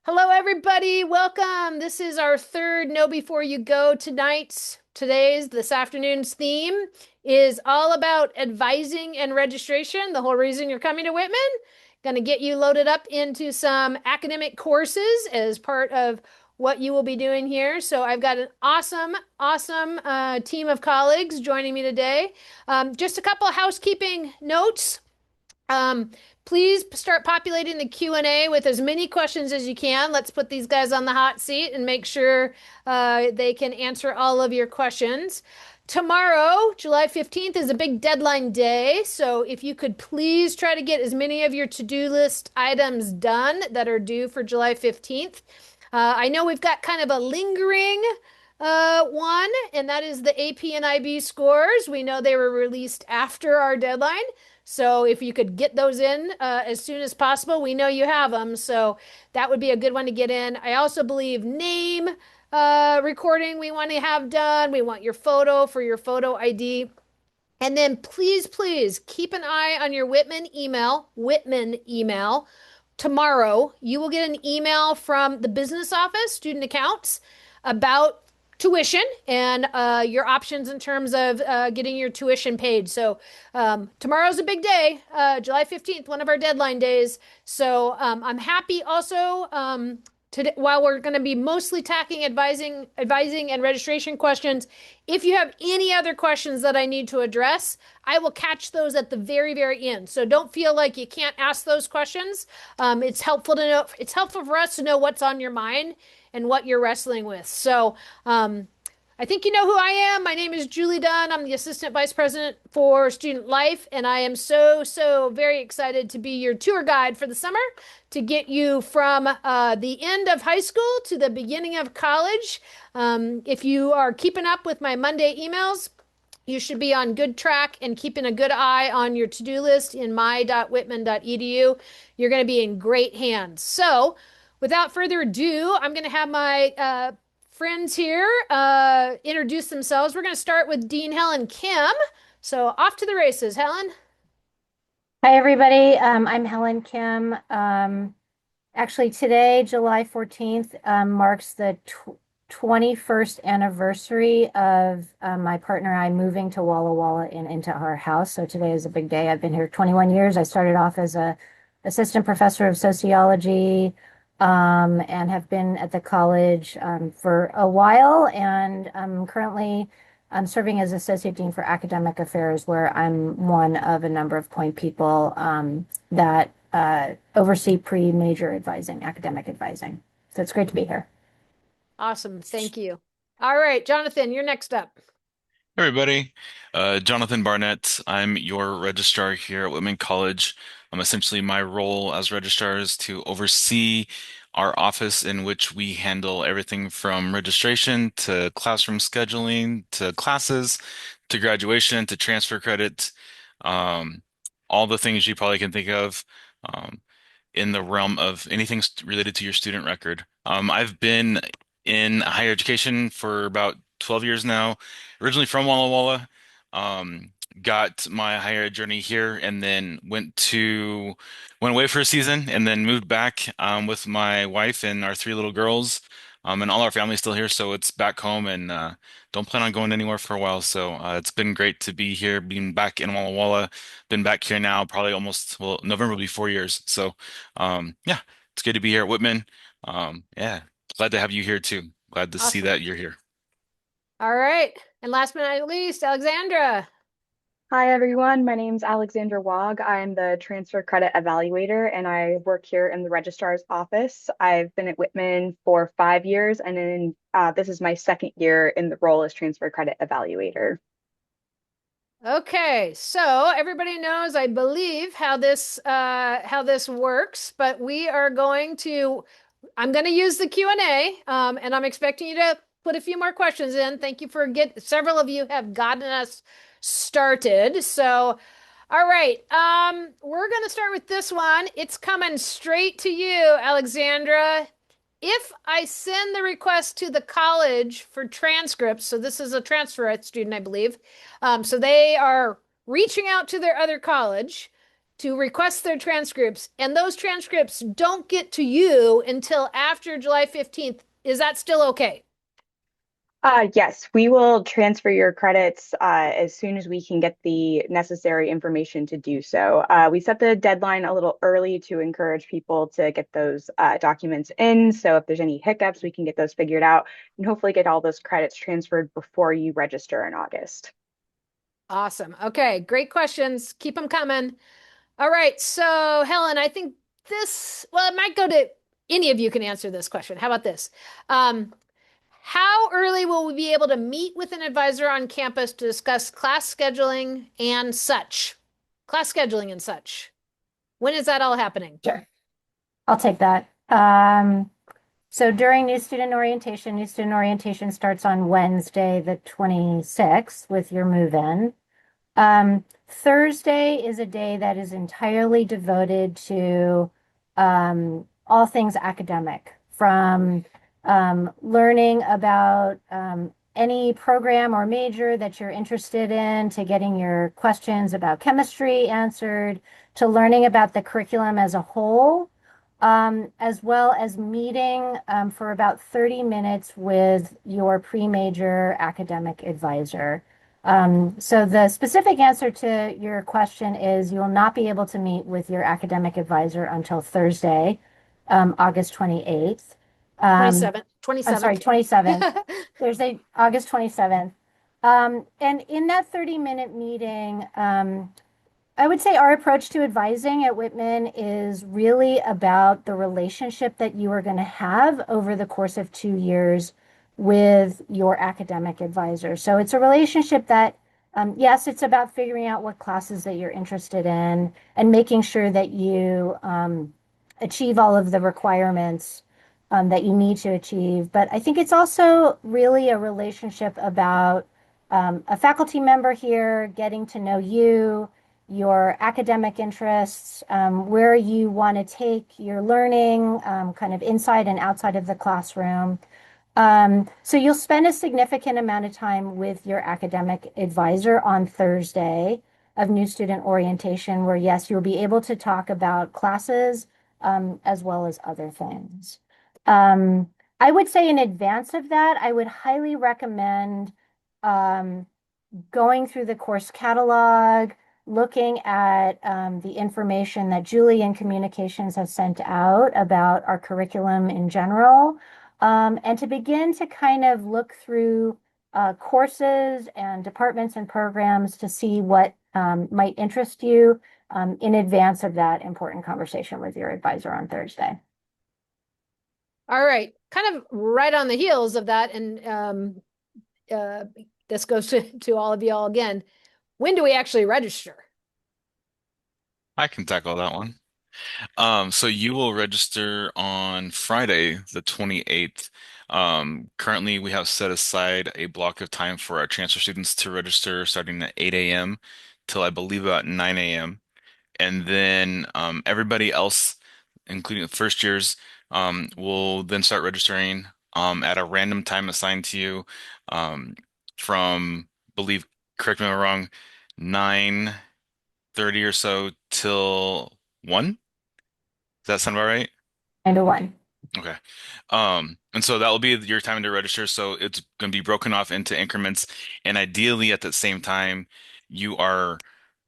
Hello, everybody. Welcome. This is our third Know Before You Go this afternoon's theme is all about advising and registration. The whole reason you're coming to Whitman, going to get you loaded up into some academic courses as part of what you will be doing here. So I've got an awesome team of colleagues joining me today. Just a couple of housekeeping notes. Um, Please start populating the Q&A with as many questions as you can. Let's put these guys on the hot seat and make sure they can answer all of your questions. Tomorrow, July 15th, is a big deadline day. So if you could please try to get as many of your to-do list items done that are due for July 15th. I know we've got kind of a lingering one, and that is the AP and IB scores. We know they were released after our deadline. So if you could get those in as soon as possible, we know you have them. So that would be a good one to get in. I also believe name recording we want to have done. We want your photo for your photo ID. And then please keep an eye on your Whitman email. Tomorrow, you will get an email from the business office, student accounts, about tuition and your options in terms of getting your tuition paid. So tomorrow's a big day, July 15th, one of our deadline days. So I'm happy also today, while we're going to be mostly tackling advising and registration questions, if you have any other questions that I need to address, I will catch those at the very end. So don't feel like you can't ask those questions. It's helpful to know. It's helpful for us to know what's on your mind and what you're wrestling with. So I think you know who I am. My name is Julie Dunn. I'm the Assistant Vice President for Student Life, and I am so very excited to be your tour guide for the summer to get you from the end of high school to the beginning of college. If you are keeping up with my Monday emails, you should be on good track and keeping a good eye on your to-do list in my.whitman.edu. You're going to be in great hands. So, without further ado, I'm going to have my friends here introduce themselves. We're going to start with Dean Helen Kim. So, off to the races, Helen. Hi, everybody. I'm Helen Kim. Actually, today, July 14th, marks the 21st anniversary of my partner and I moving to Walla Walla and into our house. So today is a big day. I've been here 21 years. I started off as a assistant professor of sociology, and have been at the college for a while. And currently I'm serving as Associate Dean for Academic Affairs, where I'm one of a number of point people that oversee pre-major advising, academic advising. So it's great to be here. Awesome. Thank you. All right, Jonathan, you're next up. Hey, everybody, Jonathan Barnett. I'm your registrar here at Whitman College. Essentially, my role as registrar is to oversee our office in which we handle everything from registration to classroom scheduling to classes to graduation to transfer credit, um, all the things you probably can think of um, in the realm of anything related to your student record. I've been in higher education for about 12 years now, originally from Walla Walla. Got my higher ed journey here and then went away for a season and then moved back with my wife and our three little girls. And all our family's still here, so it's back home and don't plan on going anywhere for a while. So it's been great to be here, being back in Walla Walla. Been back here now probably almost, well, November will be 4 years. So yeah, it's good to be here at Whitman. Yeah, glad to have you here too. Glad to see Awesome. that you're here. All right. And last but not least, Alexandra. Hi everyone, my name's Alexandra Wog. I'm the transfer credit evaluator and I work here in the registrar's office. I've been at Whitman for 5 years and this is my second year in the role as transfer credit evaluator. Okay, so everybody knows, I believe, how this works, but I'm going to use the Q&A, and I'm expecting you to put a few more questions in. Thank you several of you have gotten us started. So, all right, we're going to start with this one. It's coming straight to you, Alexandra. If I send the request to the college for transcripts, so this is a transfer student, I believe, so they are reaching out to their other college. to request their transcripts, and those transcripts don't get to you until after July 15th. Is that still okay? Yes, we will transfer your credits as soon as we can get the necessary information to do so. We set the deadline a little early to encourage people to get those documents in. So if there's any hiccups, we can get those figured out and hopefully get all those credits transferred before you register in August. Awesome. Okay, great questions. Keep them coming. All right, so Helen, I think well, it might go to any of you can answer this question. How about this? Um, how early will we be able to meet with an advisor on campus to discuss class scheduling and such? Class scheduling and such. When is that all happening? Sure. I'll take that. So during new student orientation starts on Wednesday, the 26th with your move-in. Thursday is a day that is entirely devoted to all things academic, from learning about any program or major that you're interested in, to getting your questions about chemistry answered, to learning about the curriculum as a whole, as well as meeting for about 30 minutes with your pre-major academic advisor. So the specific answer to your question is you will not be able to meet with your academic advisor until Thursday, August 28th. Um, 27th. I'm sorry, 27th. 27th, Thursday, August 27th. And in that 30-minute meeting, I would say our approach to advising at Whitman is really about the relationship that you are going to have over the course of 2 years with your academic advisor. So it's a relationship that, yes, it's about figuring out what classes that you're interested in and making sure that you achieve all of the requirements that you need to achieve. But I think it's also really a relationship about a faculty member here getting to know you, your academic interests, where you want to take your learning, kind of inside and outside of the classroom. So you'll spend a significant amount of time with your academic advisor on Thursday of new student orientation, where yes, you'll be able to talk about classes, as well as other things. Um, I would say in advance of that, I would highly recommend um, going through the course catalog, looking at the information that Julie in Communications has sent out about our curriculum in general, and to begin to kind of look through courses and departments and programs to see what might interest you in advance of that important conversation with your advisor on Thursday. All right, kind of right on the heels of that, and uh, this goes to all of y'all again. When do we actually register? I can tackle that one. So you will register on Friday, the 28th. Currently, we have set aside a block of time for our transfer students to register starting at 8 a.m. till I believe about 9 a.m. And then everybody else, including the first years, will then start registering at a random time assigned to you from, believe, correct me if I'm wrong, 9:30 or so till 1. Does that sound about right? And a one. Okay. And so that will be your time to register. So it's going to be broken off into increments. And ideally, at the same time, you are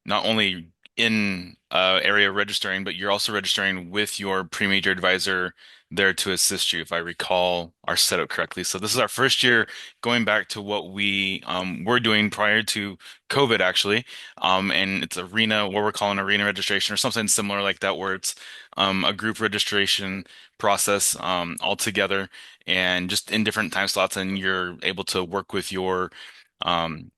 not only in area registering, but you're also registering with your pre-major advisor there to assist you, if I recall our setup correctly. So this is our first year going back to what we were doing prior to COVID, actually. And it's arena, what we're calling arena registration or something similar like that, where it's a group registration process all together and just in different time slots, and you're able to work with your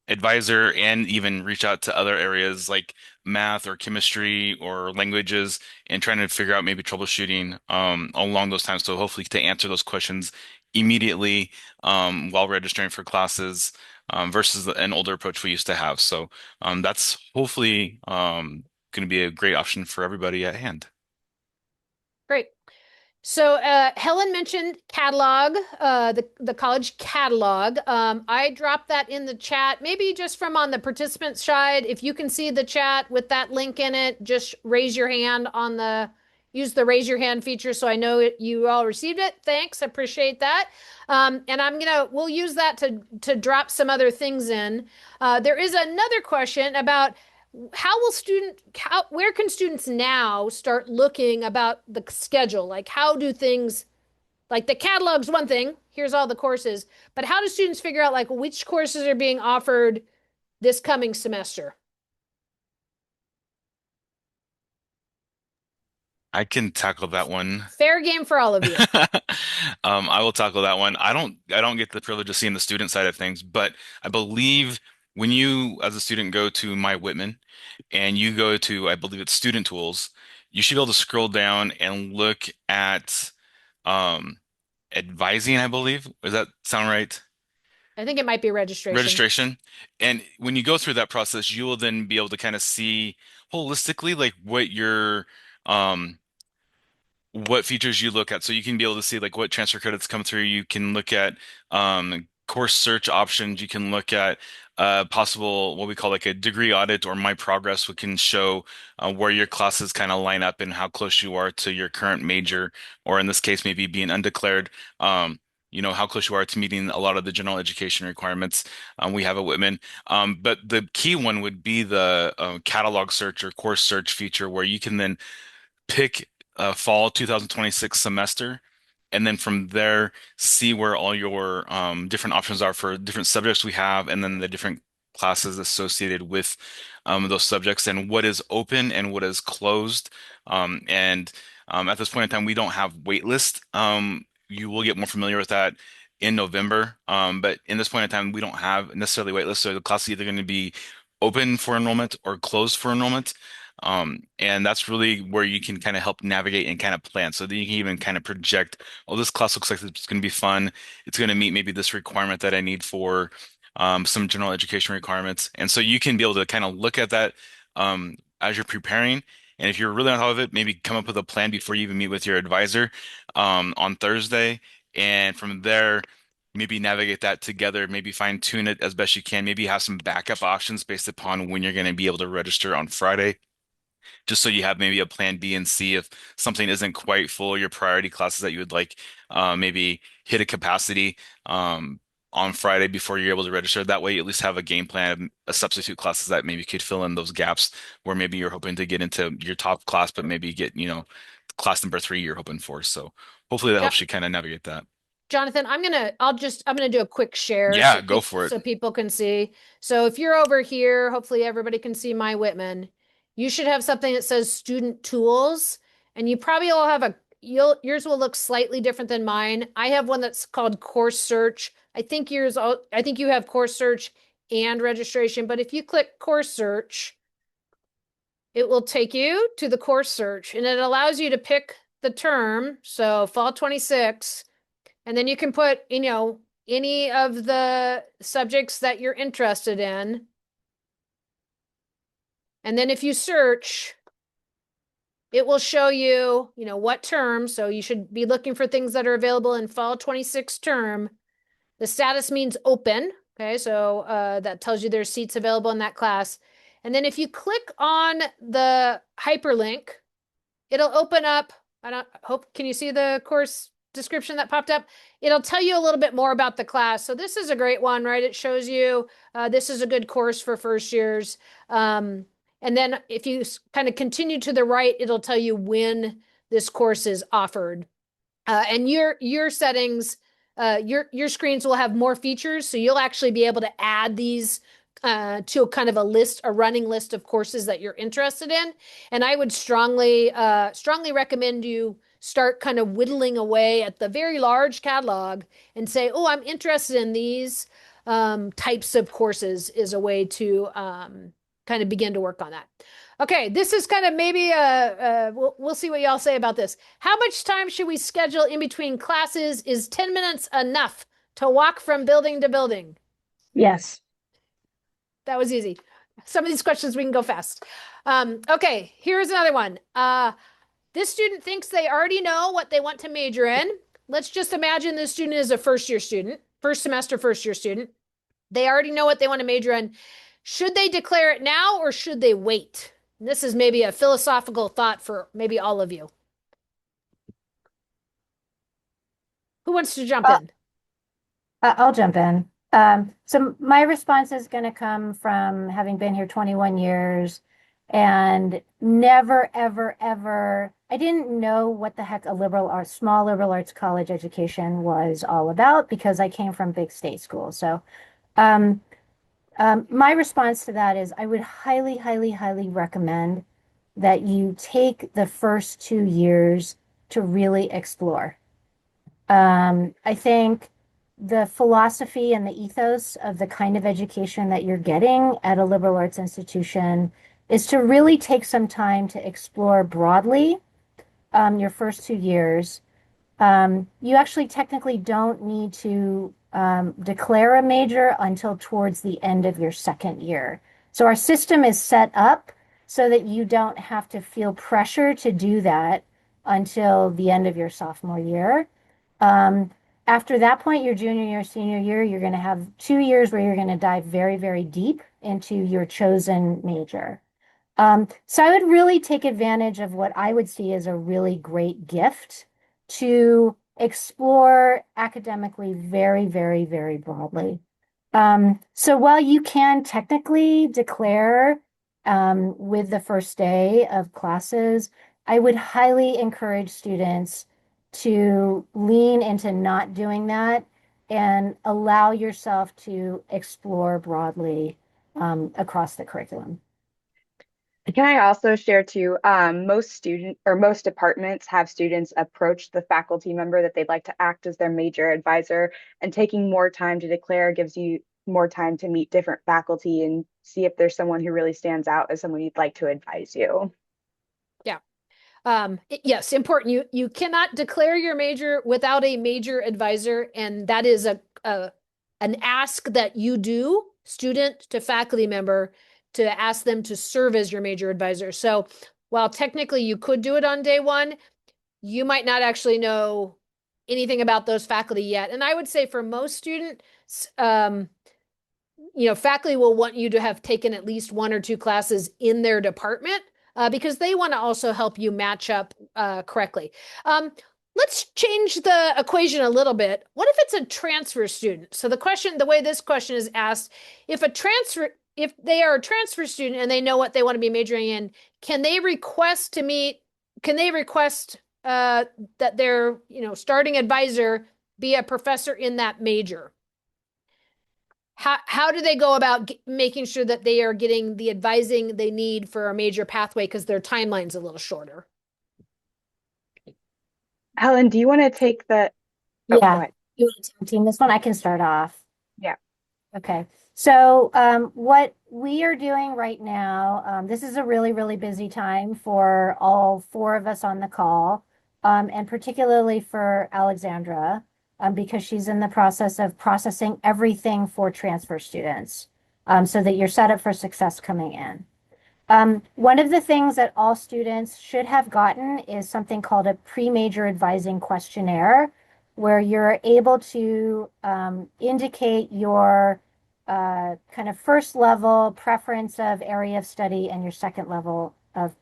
advisor and even reach out to other areas like math or chemistry or languages and trying to figure out maybe troubleshooting along those times. So hopefully to answer those questions immediately while registering for classes versus an older approach we used to have. So that's hopefully going to be a great option for everybody at hand. Great. So Helen mentioned catalog, the college catalog. I dropped that in the chat, maybe just from on the participant side. If you can see the chat with that link in it, just raise your hand on use the raise your hand feature so I know you all received it. Thanks, I appreciate that. And we'll use that to drop some other things in. There is another question about where can students now start looking about the schedule? Like how do things, like the catalog's one thing, here's all the courses, but how do students figure out like which courses are being offered this coming semester? I can tackle that one. Fair game for all of you. I will tackle that one. I don't get the privilege of seeing the student side of things, but I believe when you, as a student, go to My Whitman and you go to, I believe it's Student Tools, you should be able to scroll down and look at um, advising, I believe. Does that sound right? I think it might be registration. Registration. And when you go through that process, you will then be able to kind of see holistically like um what features you look at. So you can be able to see like what transfer credits come through. You can look at course search options. You can look at possible what we call like a degree audit or my progress, which can show where your classes kind of line up and how close you are to your current major, or in this case, maybe being undeclared. How close you are to meeting a lot of the general education requirements we have at Whitman. But the key one would be the catalog search or course search feature, where you can then pick a fall 2026 semester, and then from there see where all your different options are for different subjects we have, and then the different classes associated with those subjects, and what is open and what is closed. And At this point in time, we don't have wait list. You will get more familiar with that in November. But in this point in time, we don't have necessarily wait lists. So the class is either going to be open for enrollment or closed for enrollment. And that's really where you can kind of help navigate and kind of plan. So that you can even kind of project, oh, this class looks like it's going to be fun. It's going to meet maybe this requirement that I need for some general education requirements. And so you can be able to kind of look at that as you're preparing. And if you're really on top of it, maybe come up with a plan before you even meet with your advisor on Thursday. And from there, maybe navigate that together, maybe fine tune it as best you can, maybe have some backup options based upon when you're going to be able to register on Friday, just so you have maybe a plan B and C if something isn't quite full, your priority classes that you would like maybe hit a capacity on Friday before you're able to register. That way you at least have a game plan, a substitute classes that maybe could fill in those gaps where maybe you're hoping to get into your top class, but maybe get, class number three you're hoping for. So hopefully that Yep. helps you kind of navigate that. Jonathan, I'm gonna do a quick share Yeah, go for it. so people can see. So if you're over here, hopefully everybody can see my Whitman. You should have something that says student tools, and you probably all have yours will look slightly different than mine. I have one that's called course search. I think you have course search and registration, but if you click course search, it will take you to the course search and it allows you to pick the term. So fall 26. And then you can put, any of the subjects that you're interested in. And then if you search, it will show you, what term. So you should be looking for things that are available in fall 26 term. The status means open. Okay, so that tells you there's seats available in that class. And then if you click on the hyperlink, it'll open up. Can you see the course description that popped up? It'll tell you a little bit more about the class. So this is a great one, right? It shows you this is a good course for first years. And then if you kind of continue to the right, it'll tell you when this course is offered. And your settings, your screens will have more features, so you'll actually be able to add these to a kind of a running list of courses that you're interested in. And I would strongly recommend you start kind of whittling away at the very large catalog and say, oh, I'm interested in these types of courses is a way to kind of begin to work on that. Okay, this is kind of maybe we'll see what y'all say about this. How much time should we schedule in between classes? Is 10 minutes enough to walk from building to building? Yes. That was easy. Some of these questions we can go fast. Okay, here's another one. this student thinks they already know what they want to major in. Let's just imagine this student is a first year student, first semester, first year student. They already know what they want to major in. Should they declare it now or should they wait? And this is maybe a philosophical thought for maybe all of you. Who wants to jump Uh, in? I'll jump in. So my response is going to come from having been here 21 years and never, ever, ever, I didn't know what the heck a liberal arts, small liberal arts college education was all about because I came from big state school. So um, my response to that is I would highly, highly, highly recommend that you take the first 2 years to really explore. I think the philosophy and the ethos of the kind of education that you're getting at a liberal arts institution is to really take some time to explore broadly your first 2 years. You actually technically don't need to declare a major until towards the end of your second year. So our system is set up so that you don't have to feel pressure to do that until the end of your sophomore year. Um, After that point, your junior year, senior year, you're going to have 2 years where you're going to dive very, very deep into your chosen major. So I would really take advantage of what I would see as a really great gift to explore academically very, very, very broadly. So while you can technically declare with the first day of classes, I would highly encourage students to lean into not doing that and allow yourself to explore broadly across the curriculum. Can I also share too, most departments have students approach the faculty member that they'd like to act as their major advisor, and taking more time to declare gives you more time to meet different faculty and see if there's someone who really stands out as someone you'd like to advise you. Yeah. Yes, important. You cannot declare your major without a major advisor, and that is a an ask that you do, student to faculty member, to ask them to serve as your major advisor. So while technically you could do it on day one, you might not actually know anything about those faculty yet. And I would say for most students, faculty will want you to have taken at least one or two classes in their department because they want to also help you match up correctly. Let's change the equation a little bit. What if it's a transfer student? So the way this question is asked, if they are a transfer student and they know what they want to be majoring in, can they request to meet, can they request that their, starting advisor be a professor in that major? How do they go about making sure that they are getting the advising they need for a major pathway because their timeline's a little shorter? Helen, do you want to take the, oh, go Yeah. ahead. You want to tag team this one? I can start off. Yeah. Okay. So what we are doing right now, this is a really, really busy time for all four of us on the call, and particularly for Alexandra, because she's in the process of processing everything for transfer students, so that you're set up for success coming in. One of the things that all students should have gotten is something called a pre-major advising questionnaire, where you're able to indicate your kind of first level preference of area of study and your second level of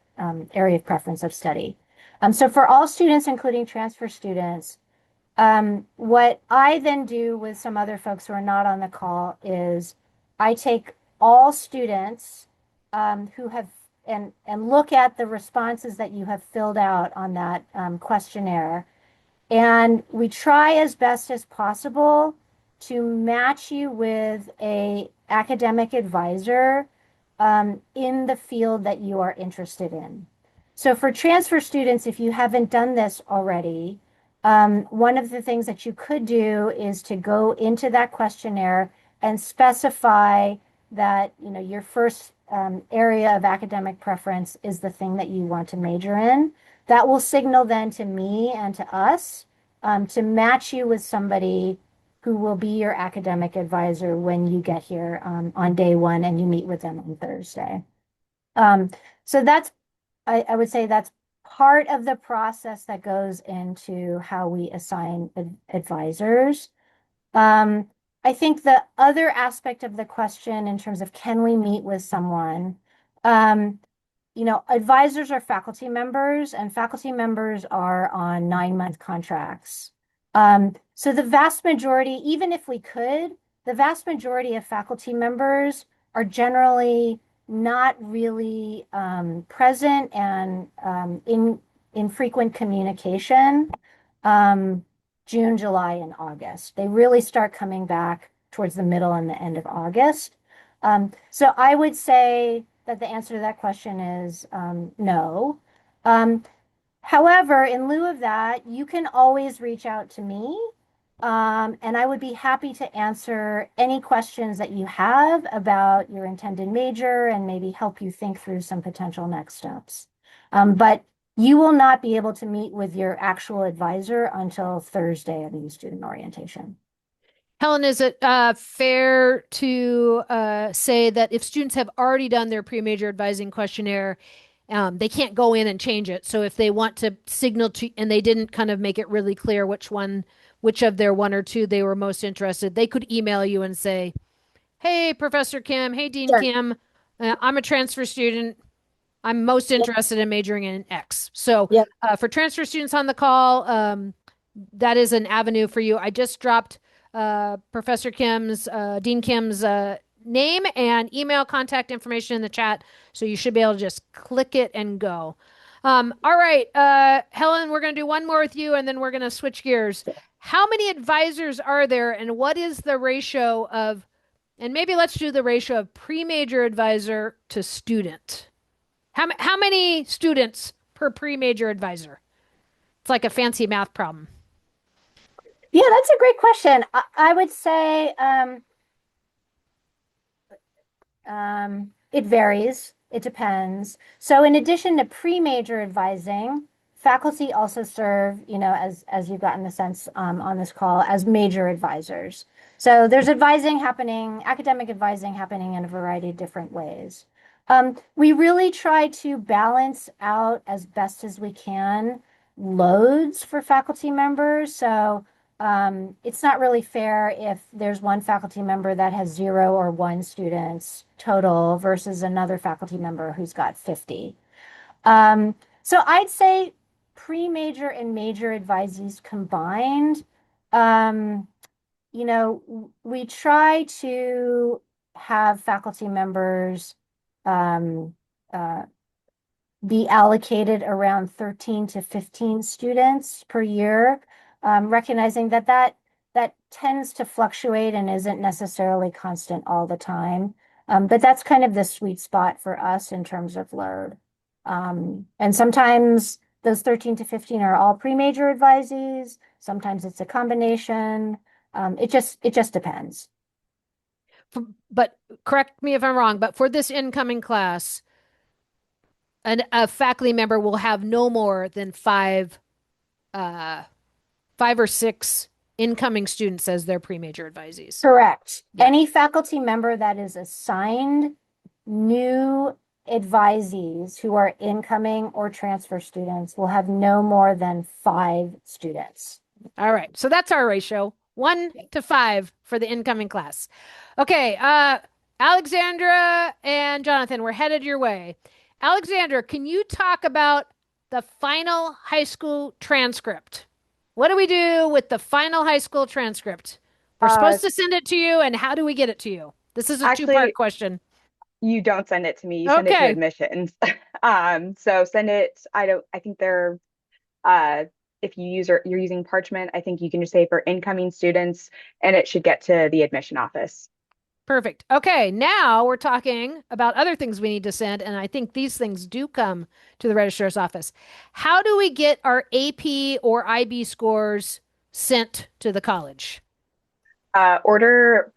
area of preference of study. So for all students, including transfer students, what I then do with some other folks who are not on the call is I take all students who have and look at the responses that you have filled out on that questionnaire, and we try as best as possible to match you with a academic advisor in the field that you are interested in. So for transfer students, if you haven't done this already, one of the things that you could do is to go into that questionnaire and specify that, your first area of academic preference is the thing that you want to major in. That will signal then to me and to us to match you with somebody who will be your academic advisor when you get here on day one and you meet with them on Thursday. So I would say that's part of the process that goes into how we assign advisors. Um, I think the other aspect of the question in terms of can we meet with someone, um, advisors are faculty members, and faculty members are on 9-month contracts. So the vast majority, even if we could, the vast majority of faculty members are generally not really present and in frequent communication. June, July, and August. They really start coming back towards the middle and the end of August. So I would say that the answer to that question is no. Um, However, in lieu of that, you can always reach out to me, and I would be happy to answer any questions that you have about your intended major and maybe help you think through some potential next steps. But you will not be able to meet with your actual advisor until Thursday of the student orientation. Helen, is it fair to say that if students have already done their pre-major advising questionnaire, they can't go in and change it? So if they want to signal to, and they didn't kind of make it really clear which of their one or two they were most interested, they could email you and say, "Hey, Professor Kim. Hey, Dean Sure. Kim. I'm a transfer student. I'm most Yep. interested in majoring in X." So Yep. for transfer students on the call, that is an avenue for you. I just dropped Professor Kim's, Dean Kim's name and email contact information in the chat. So you should be able to just click it and go. All right, Helen, we're going to do one more with you and then we're going to switch gears. How many advisors are there and what is the ratio of, and maybe let's do the ratio of pre-major advisor to student? How many students per pre-major advisor? It's like a fancy math problem. Yeah, that's a great question. I would say it varies. It depends. So in addition to pre-major advising, faculty also serve, as you've gotten the sense on this call, as major advisors. So there's advising happening, academic advising happening in a variety of different ways. We really try to balance out as best as we can loads for faculty members. So it's not really fair if there's one faculty member that has 0 or 1 students total versus another faculty member who's got 50. So I'd say pre-major and major advisees combined, we try to have faculty members um, uh, be allocated around 13 to 15 students per year, recognizing that tends to fluctuate and isn't necessarily constant all the time. But that's kind of the sweet spot for us in terms of load. And sometimes those 13 to 15 are all pre-major advisees. Sometimes it's a combination. It just depends. But correct me if I'm wrong, but for this incoming class, a faculty member will have no more than uh, 5 or 6 incoming students as their pre-major advisees. Correct. Yeah. Any faculty member that is assigned new advisees who are incoming or transfer students will have no more than 5 students. All right. So that's our ratio. 1 to 5 for the incoming class. Okay. Alexandra and Jonathan, we're headed your way. Alexandra, can you talk about the final high school transcript? What do we do with the final high school transcript? We're Uh, supposed to send it to you, and how do we get it to you? This is a two-part Actually, question. you don't send it to me, you send it to Okay. admissions. So send it, I think they're if you're using Parchment, I think you can just say for incoming students and it should get to the admission office. Perfect. Okay, now we're talking about other things we need to send, and I think these things do come to the registrar's office. How do we get our AP or IB scores sent to the college? Order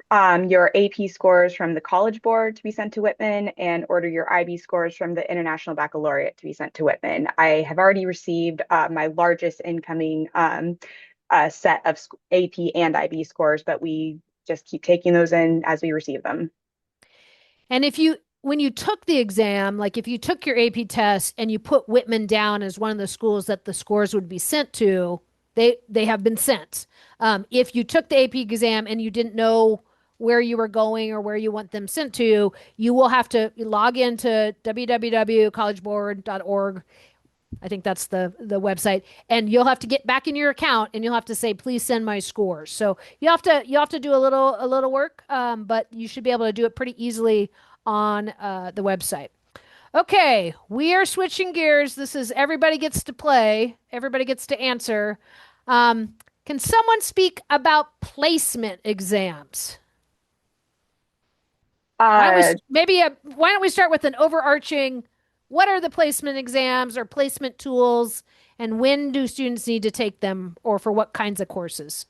your AP scores from the College Board to be sent to Whitman and order your IB scores from the International Baccalaureate to be sent to Whitman. I have already received my largest incoming set of AP and IB scores, but we just keep taking those in as we receive them. And when you took the exam, like if you took your AP test and you put Whitman down as one of the schools that the scores would be sent to, they have been sent. If you took the AP exam and you didn't know where you were going or where you want them sent to, you will have to log into www.collegeboard.org. I think that's the website, and you'll have to get back in your account and you'll have to say, please send my scores. So you have to do a little work, but you should be able to do it pretty easily on the website. Okay, we are switching gears. This is everybody gets to play, everybody gets to answer. Um, can someone speak about placement exams? Why don't we Uh, maybe why don't we start with an overarching, what are the placement exams or placement tools, and when do students need to take them, or for what kinds of courses?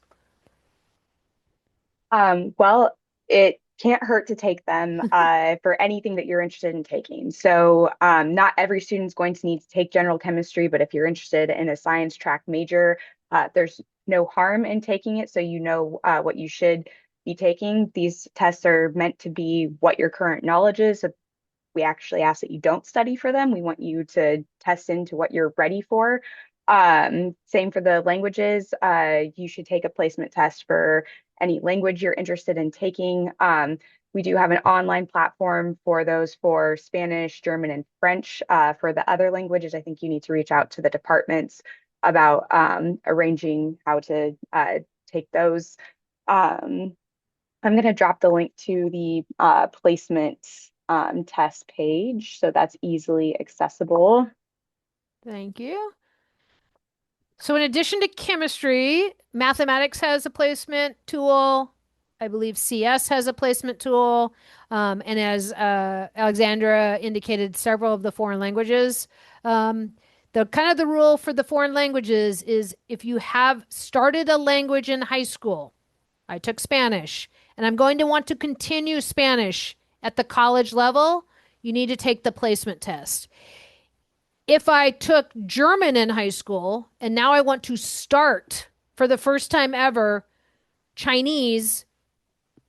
well, it can't hurt to take them for anything that you're interested in taking. So, not every student's going to need to take general chemistry, but if you're interested in a science track major, there's no harm in taking it. So, you know what you should be taking. These tests are meant to be what your current knowledge is. So we actually ask that you don't study for them. We want you to test into what you're ready for. Same for the languages. You should take a placement test for any language you're interested in taking. We do have an online platform for those for Spanish, German, and French. For the other languages, I think you need to reach out to the departments about arranging how to take those. Um, I'm going to drop the link to the placement test page, so that's easily accessible. Thank you. So, in addition to chemistry, mathematics has a placement tool. I believe CS has a placement tool. And as Alexandra indicated, several of the foreign languages. The kind of the rule for the foreign languages is if you have started a language in high school, I took Spanish, and I'm going to want to continue Spanish at the college level, you need to take the placement test. If I took German in high school and now I want to start for the first time ever Chinese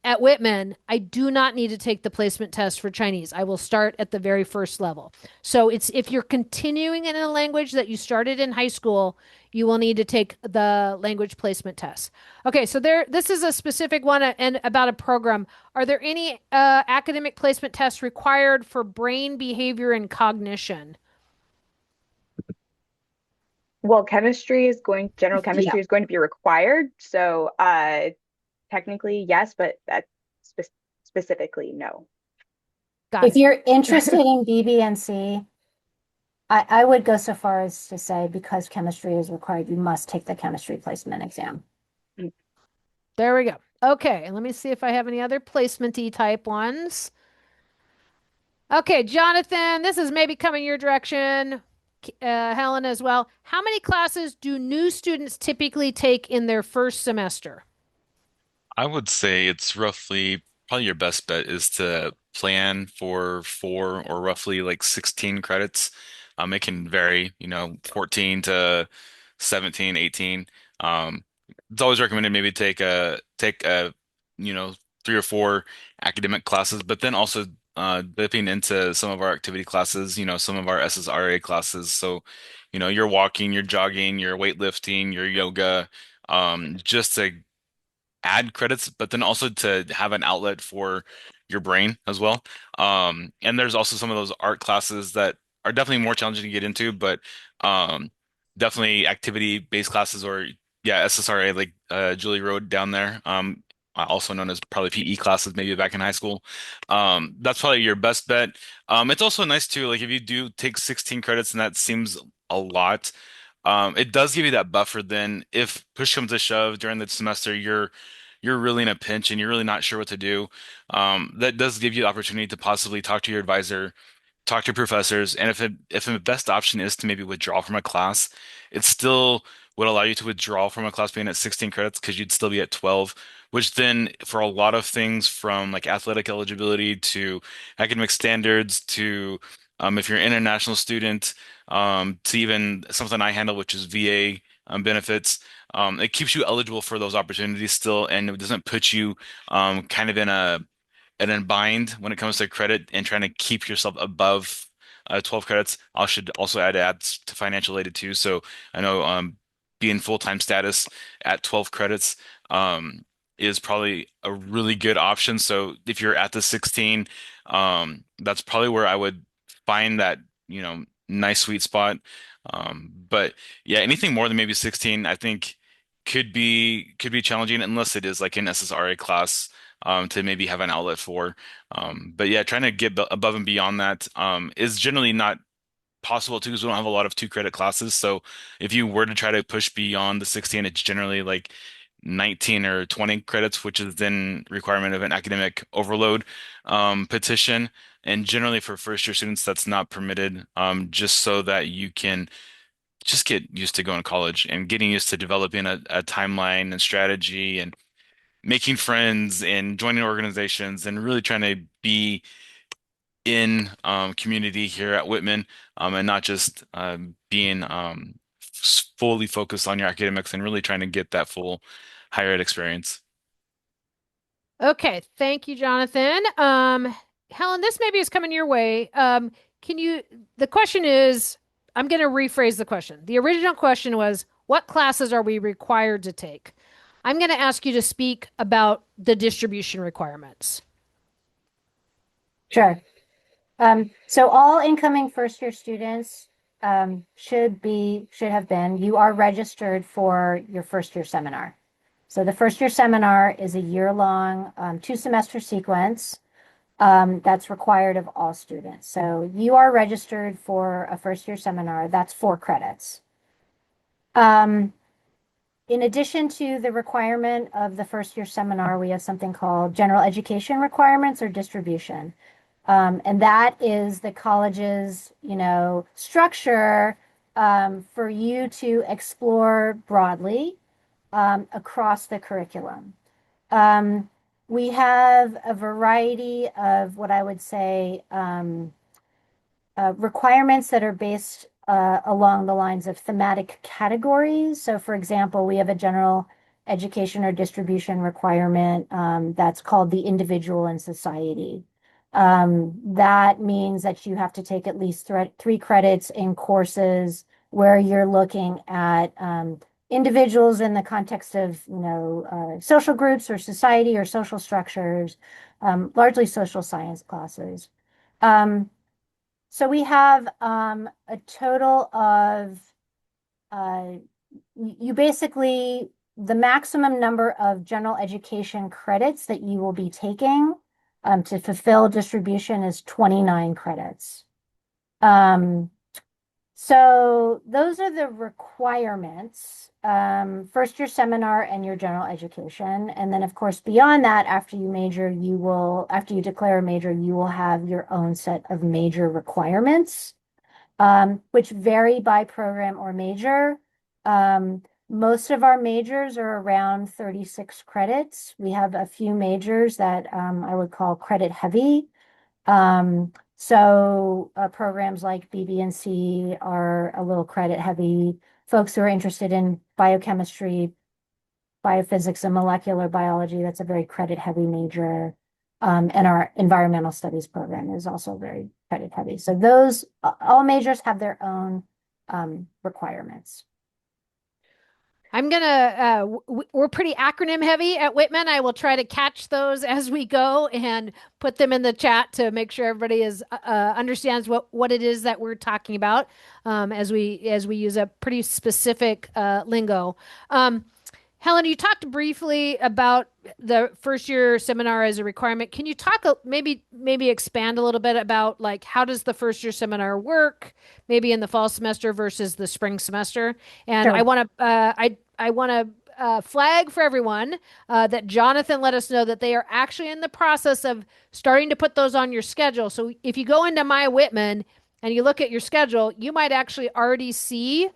at Whitman, I do not need to take the placement test for Chinese. I will start at the very first level. So it's if you're continuing in a language that you started in high school, you will need to take the language placement test. Okay, so this is a specific one and about a program. Are there any academic placement tests required for brain behavior and cognition? Well, general Yeah. chemistry is going to be required. So technically, yes, but that specifically, no. Got If it. you're interested in BB&C, I would go so far as to say because chemistry is required, you must take the chemistry placement exam. There we go. Okay, let me see if I have any other placement-y type ones. Okay, Jonathan, this is maybe coming your direction. Helen as well. How many classes do new students typically take in their first semester? I would say it's roughly probably your best bet is to plan for 4 or roughly like 16 credits. It can vary, 14 to 17, 18. Um, it's always recommended maybe take a, you know, 3 or 4 academic classes, but then also dipping into some of our activity classes, some of our SSRA classes. So, you're walking, you're jogging, you're weightlifting, your yoga, just to add credits, but then also to have an outlet for your brain as well. And there's also some of those art classes that are definitely more challenging to get into, but definitely activity-based classes or yeah, SSRA like Julie wrote down there. Also known as probably PE classes, maybe back in high school. That's probably your best bet. It's also nice too, like if you do take 16 credits and that seems a lot, it does give you that buffer then if push comes to shove during the semester, you're really in a pinch and you're really not sure what to do. That does give you the opportunity to possibly talk to your advisor, talk to your professors, and if the best option is to maybe withdraw from a class, it still would allow you to withdraw from a class being at 16 credits because you'd still be at 12, which then for a lot of things from like athletic eligibility to academic standards to if you're an international student, to even something I handle, which is VA benefits. It keeps you eligible for those opportunities still, and it doesn't put you kind of in a and then bind when it comes to credit and trying to keep yourself above 12 credits. I should also add to financial aid too. So I know being full-time status at 12 credits is probably a really good option. So if you're at the 16, that's probably where I would find that, nice sweet spot. But yeah, anything more than maybe 16, I think could be challenging unless it is like an SSRA class to maybe have an outlet for. But yeah, trying to get above and beyond that is generally not possible too because we don't have a lot of two credit classes. So if you were to try to push beyond the 16, it's generally like 19 or 20 credits, which is then requirement of an academic overload petition. And generally for first year students, that's not permitted, just so that you can just get used to going to college and getting used to developing a timeline and strategy and making friends and joining organizations and really trying to be in community here at Whitman, and not just being fully focused on your academics and really trying to get that full higher ed experience. Okay, thank you, Jonathan. Helen, this maybe is coming your way. Can you, the question is, I'm going to rephrase the question. The original question was, what classes are we required to take? I'm going to ask you to speak about the distribution requirements. Sure. So all incoming first year students should have been, you are registered for your first year seminar. So the first year seminar is a year-long, 2-semester sequence that's required of all students. So you are registered for a first year seminar. That's 4 credits. In addition to the requirement of the first year seminar, we have something called general education requirements or distribution. And that is the college's, structure for you to explore broadly across the curriculum. We have a variety of what I would say requirements that are based along the lines of thematic categories. So, for example, we have a general education or distribution requirement that's called the individual and society. That means that you have to take at least 3 credits in courses where you're looking at individuals in the context of, social groups or society or social structures, largely social science classes. Um, so we have a total of you basically the maximum number of general education credits that you will be taking to fulfill distribution is 29 credits. So those are the requirements, first year seminar and your general education. And then of course, beyond that, after you declare a major, you will have your own set of major requirements, which vary by program or major. Most of our majors are around 36 credits. We have a few majors that I would call credit heavy. So programs like BB&C are a little credit heavy. Folks who are interested in biochemistry, biophysics, and molecular biology, that's a very credit heavy major. And our environmental studies program is also very credit heavy. So those, all majors have their own requirements. I'm gonna, we're pretty acronym heavy at Whitman. I will try to catch those as we go and put them in the chat to make sure everybody understands what it is that we're talking about, as we use a pretty specific lingo. Helen, you talked briefly about the first year seminar as a requirement. Can you talk maybe expand a little bit about like how does the first year seminar work, maybe in the fall semester versus the spring semester? And Sure. I want to flag for everyone that Jonathan let us know that they are actually in the process of starting to put those on your schedule. So if you go into My Whitman and you look at your schedule, you might actually already see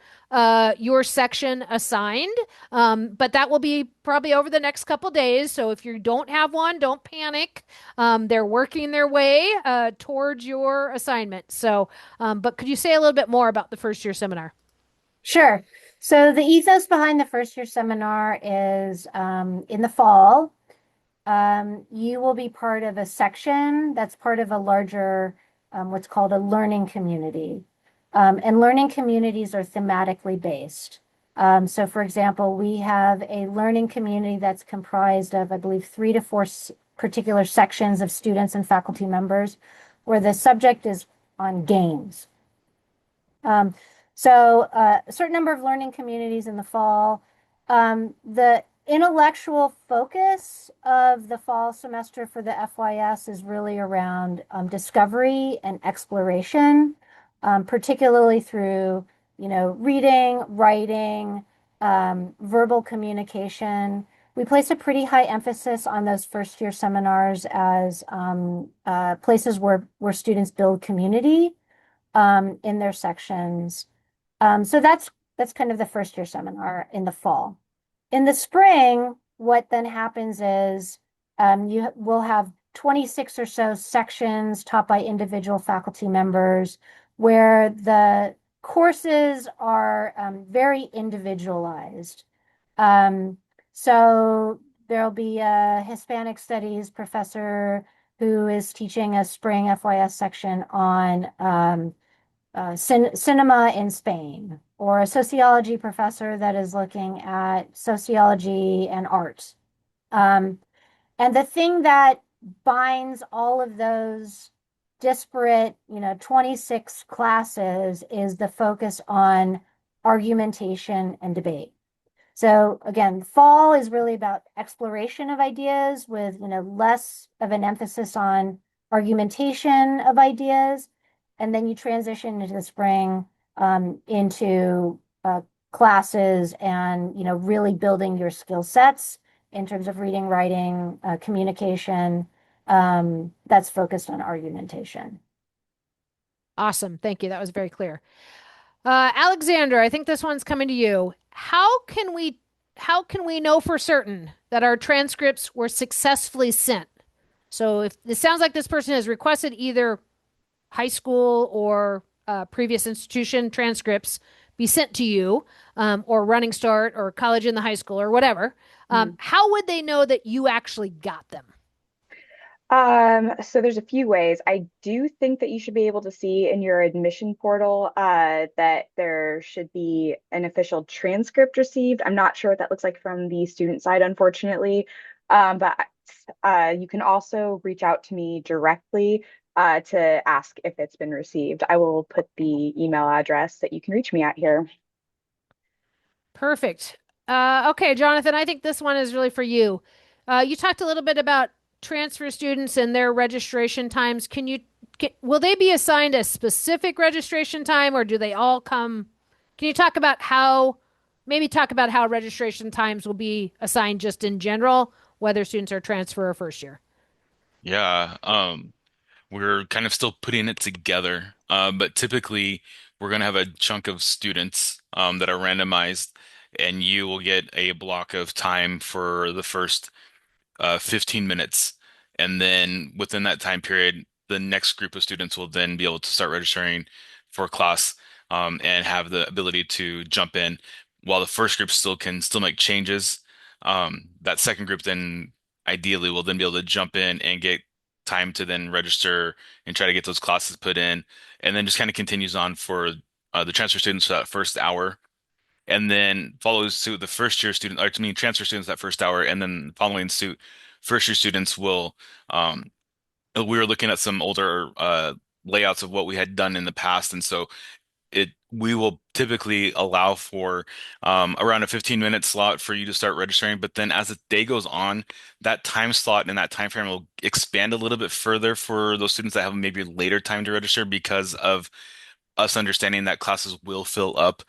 your section assigned. But that will be probably over the next couple days. So if you don't have one, don't panic. They're working their way towards your assignment. So, but could you say a little bit more about the first year seminar? Sure. So the ethos behind the first year seminar is in the fall, you will be part of a section that's part of a larger, what's called a learning community. And learning communities are thematically based. So, for example, we have a learning community that's comprised of, I believe, 3 to 4 particular sections of students and faculty members, where the subject is on games. Um, a certain number of learning communities in the fall. The intellectual focus of the fall semester for the FYS is really around discovery and exploration, particularly through, reading, writing, verbal communication. We place a pretty high emphasis on those first year seminars as places where students build community in their sections. So that's kind of the first year seminar in the fall. In the spring, what then happens is you will have 26 or so sections taught by individual faculty members where the courses are very individualized. Um, so there'll be a Hispanic Studies professor who is teaching a spring FYS section on cinema in Spain, or a sociology professor that is looking at sociology and art. Um, and the thing that binds all of those disparate, 26 classes is the focus on argumentation and debate. So again, fall is really about exploration of ideas with, less of an emphasis on argumentation of ideas. And then you transition into the spring into classes and, really building your skill sets in terms of reading, writing, communication, that's focused on argumentation. Awesome. Thank you. That was very clear. Alexander, I think this one's coming to you. How can we know for certain that our transcripts were successfully sent? So if it sounds like this person has requested either high school or previous institution transcripts be sent to you, or Running Start or college in the high school or whatever, Mhm. how would they know that you actually got them? So there's a few ways. I do think that you should be able to see in your admission portal that there should be an official transcript received. I'm not sure what that looks like from the student side, unfortunately. But you can also reach out to me directly to ask if it's been received. I will put the email address that you can reach me at here. Perfect. Okay, Jonathan, I think this one is really for you. You talked a little bit about transfer students and their registration times. Will they be assigned a specific registration time or do they all come? Can you maybe talk about how registration times will be assigned just in general, whether students are transfer or first year? Yeah, we're kind of still putting it together, but typically we're going to have a chunk of students that are randomized, and you will get a block of time for the first 15 minutes. And then within that time period, the next group of students will then be able to start registering for class, and have the ability to jump in while the first group still make changes. That second group then ideally will then be able to jump in and get time to then register and try to get those classes put in, and then just kind of continues on for the transfer students for that first hour, and then follows suit the first year student, or to me, transfer students that first hour, and then following suit, first year students will. We were looking at some older layouts of what we had done in the past, and so we will typically allow for around a 15-minute slot for you to start registering. But then as the day goes on, that time slot and that time frame will expand a little bit further for those students that have maybe later time to register because of us understanding that classes will fill up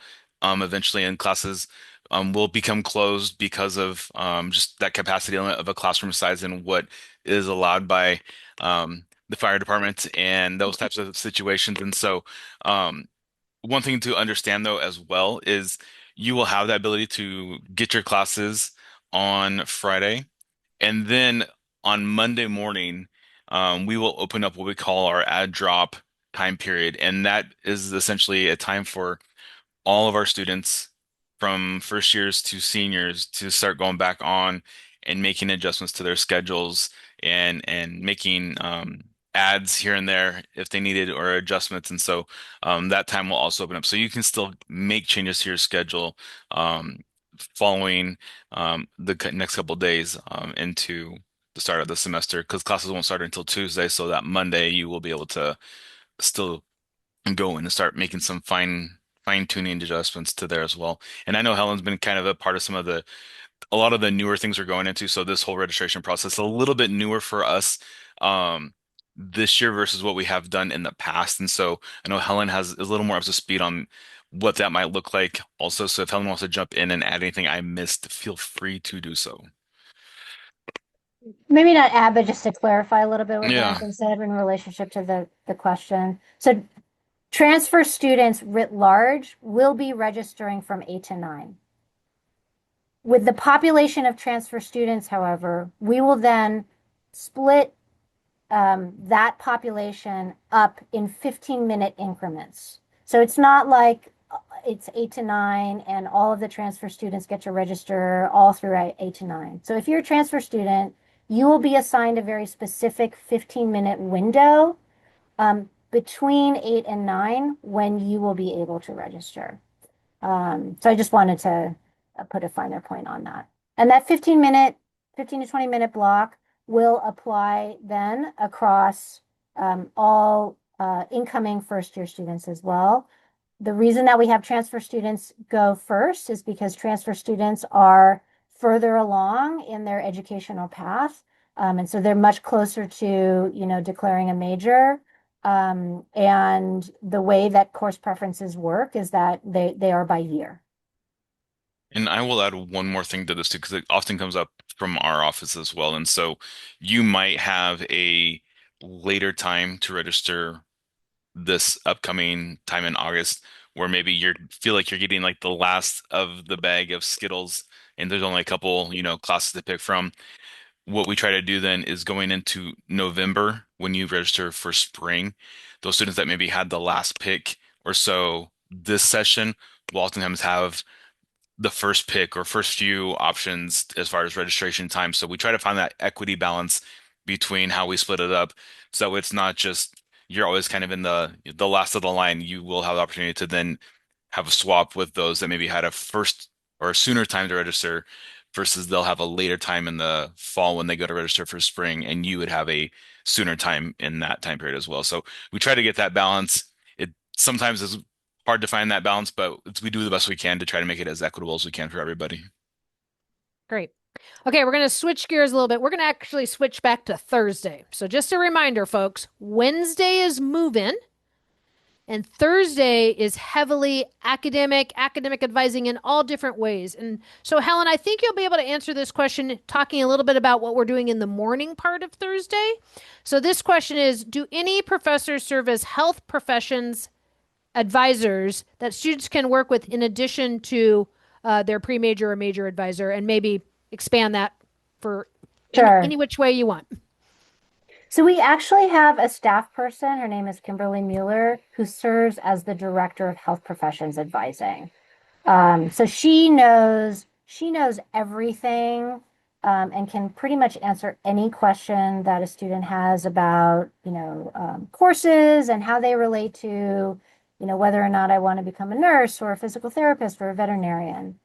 eventually, and classes will become closed because of just that capacity limit of a classroom size and what is allowed by the fire department and those types of situations. And so, one thing to understand though as well is you will have the ability to get your classes on Friday, and then on Monday morning, we will open up what we call our add drop time period. And that is essentially a time for all of our students from first years to seniors to start going back on and making adjustments to their schedules and making ads here and there if they needed or adjustments. And so that time will also open up. So you can still make changes to your schedule following the next couple of days into the start of the semester because classes won't start until Tuesday. So that Monday you will be able to still go in and start making some fine tuning adjustments to there as well. And I know Helen's been kind of a part of some of a lot of the newer things we're going into. So this whole registration process is a little bit newer for us this year versus what we have done in the past. And so I know Helen is a little more up to speed on what that might look like also. So if Helen wants to jump in and add anything I missed, feel free to do so. Maybe not add, but just to clarify a little bit what Yeah. Jonathan said in relationship to the question. So transfer students writ large will be registering from 8 to 9. With the population of transfer students, however, we will then split that population up in 15-minute increments. So it's not like it's 8 to 9 and all of the transfer students get to register all through 8 to 9. So if you're a transfer student, you will be assigned a very specific 15-minute window between 8 and 9 when you will be able to register. So I just wanted to put a finer point on that. And that 15 to 20 minute block will apply then across all incoming first year students as well. The reason that we have transfer students go first is because transfer students are further along in their educational path. And so they're much closer to, declaring a major. And the way that course preferences work is that they are by year. And I will add one more thing to this too, because it often comes up from our office as well. And so you might have a later time to register this upcoming time in August, where maybe you feel like you're getting like the last of the bag of Skittles, and there's only a couple, classes to pick from. What we try to do then is going into November when you register for spring, those students that maybe had the last pick or so this session will oftentimes have the first pick or first few options as far as registration time. So we try to find that equity balance between how we split it up. So it's not just you're always kind of in the last of the line. You will have the opportunity to then have a swap with those that maybe had a first or a sooner time to register versus they'll have a later time in the fall when they go to register for spring, and you would have a sooner time in that time period as well. So we try to get that balance. It sometimes is hard to find that balance, but we do the best we can to try to make it as equitable as we can for everybody. Great. Okay, we're going to switch gears a little bit. We're going to actually switch back to Thursday. So just a reminder, folks, Wednesday is move-in, and Thursday is heavily academic advising in all different ways. And so, Helen, I think you'll be able to answer this question talking a little bit about what we're doing in the morning part of Thursday. So this question is, do any professors serve as health professions advisors that students can work with in addition to their pre-major or major advisor, and maybe expand that for Sure. any which way you want? So we actually have a staff person, her name is Kimberly Mueller, who serves as the Director of Health Professions Advising. So she knows everything and can pretty much answer any question that a student has about, courses and how they relate to, whether or not I want to become a nurse or a physical therapist or a veterinarian.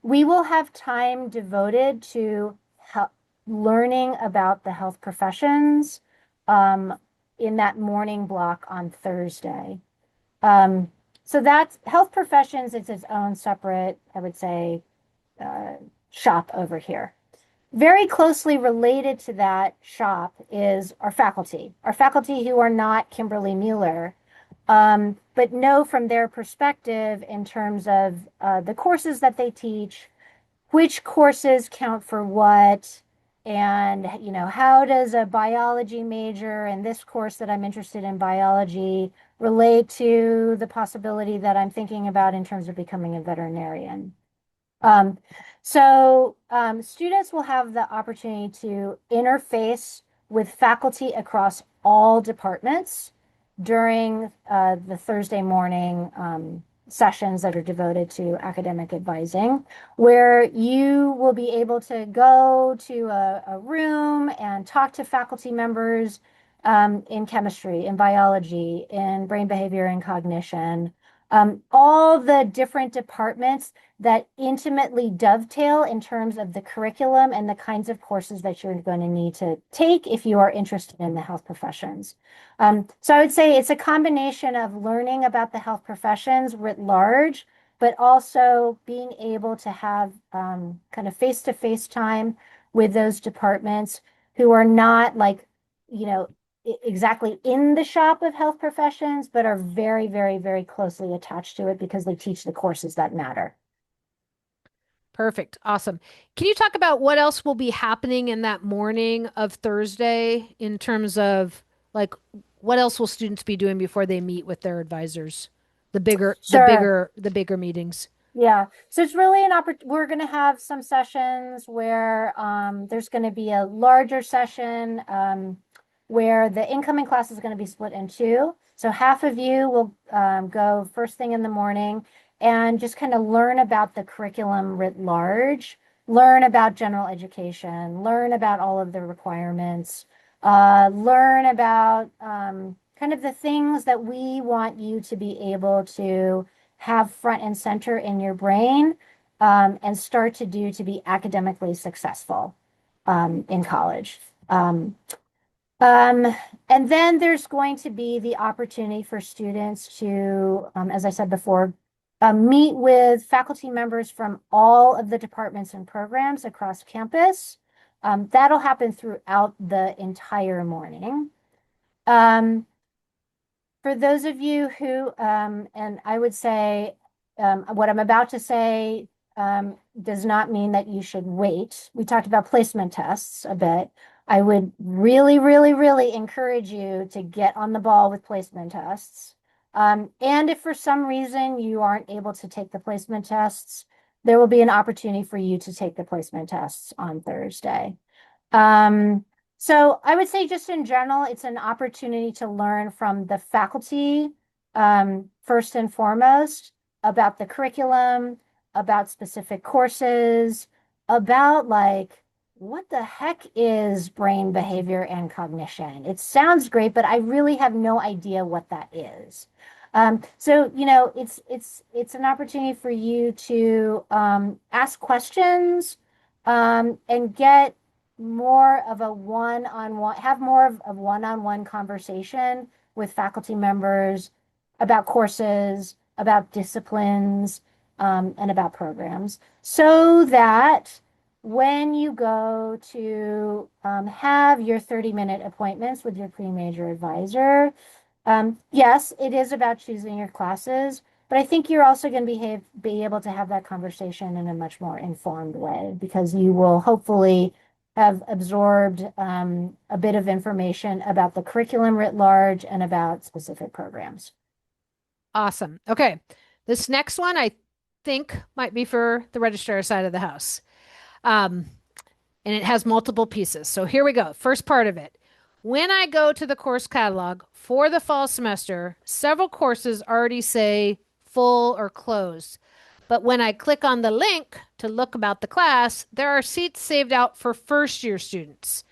We will have time devoted to learning about the health professions in that morning block on Thursday. So that's health professions. It's its own separate, I would say, shop over here. Very closely related to that shop is our faculty who are not Kimberly Mueller, but know from their perspective in terms of the courses that they teach, which courses count for what, and how does a biology major and this course that I'm interested in biology relate to the possibility that I'm thinking about in terms of becoming a veterinarian. So students will have the opportunity to interface with faculty across all departments during the Thursday morning sessions that are devoted to academic advising, where you will be able to go to a room and talk to faculty members in chemistry, in biology, in brain behavior and cognition, all the different departments that intimately dovetail in terms of the curriculum and the kinds of courses that you're going to need to take if you are interested in the health professions. So I would say it's a combination of learning about the health professions writ large, but also being able to have kind of face-to-face time with those departments who are not like, you know, exactly in the shop of health professions, but are very, very, very closely attached to it because they teach the courses that matter. Perfect. Awesome. Can you talk about what else will be happening in that morning of Thursday in terms of like what else will students be doing before they meet with their advisors? Sure. The bigger meetings. Yeah. So it's really an opportunity. We're going to have some sessions where there's going to be a larger session where the incoming class is going to be split in two. So half of you will go first thing in the morning and just kind of learn about the curriculum writ large, learn about general education, learn about all of the requirements, learn about kind of the things that we want you to be able to have front and center in your brain and start to do to be academically successful in college. Um, um, and then there's going to be the opportunity for students to, as I said before, meet with faculty members from all of the departments and programs across campus. That'll happen throughout the entire morning. Um, for those of you who, and I would say what I'm about to say does not mean that you should wait. We talked about placement tests a bit. I would really, really, really encourage you to get on the ball with placement tests. And if for some reason you aren't able to take the placement tests, there will be an opportunity for you to take the placement tests on Thursday. Um, so I would say just in general, it's an opportunity to learn from the faculty, first and foremost, about the curriculum, about specific courses, about like, what the heck is brain behavior and cognition? It sounds great, but I really have no idea what that is. So it's an opportunity for you to ask questions and get more of a one-on-one, have more of a one-on-one conversation with faculty members about courses, about disciplines, and about programs, so that when you go to have your 30-minute appointments with your pre-major advisor, yes, it is about choosing your classes, but I think you're also going to be able to have that conversation in a much more informed way because you will hopefully have absorbed a bit of information about the curriculum writ large and about specific programs. Awesome. Okay. This next one I think might be for the registrar side of the house. Um, and it has multiple pieces. So here we go. First part of it. When I go to the course catalog for the fall semester, several courses already say full or closed. But when I click on the link to look about the class, there are seats saved out for first year students.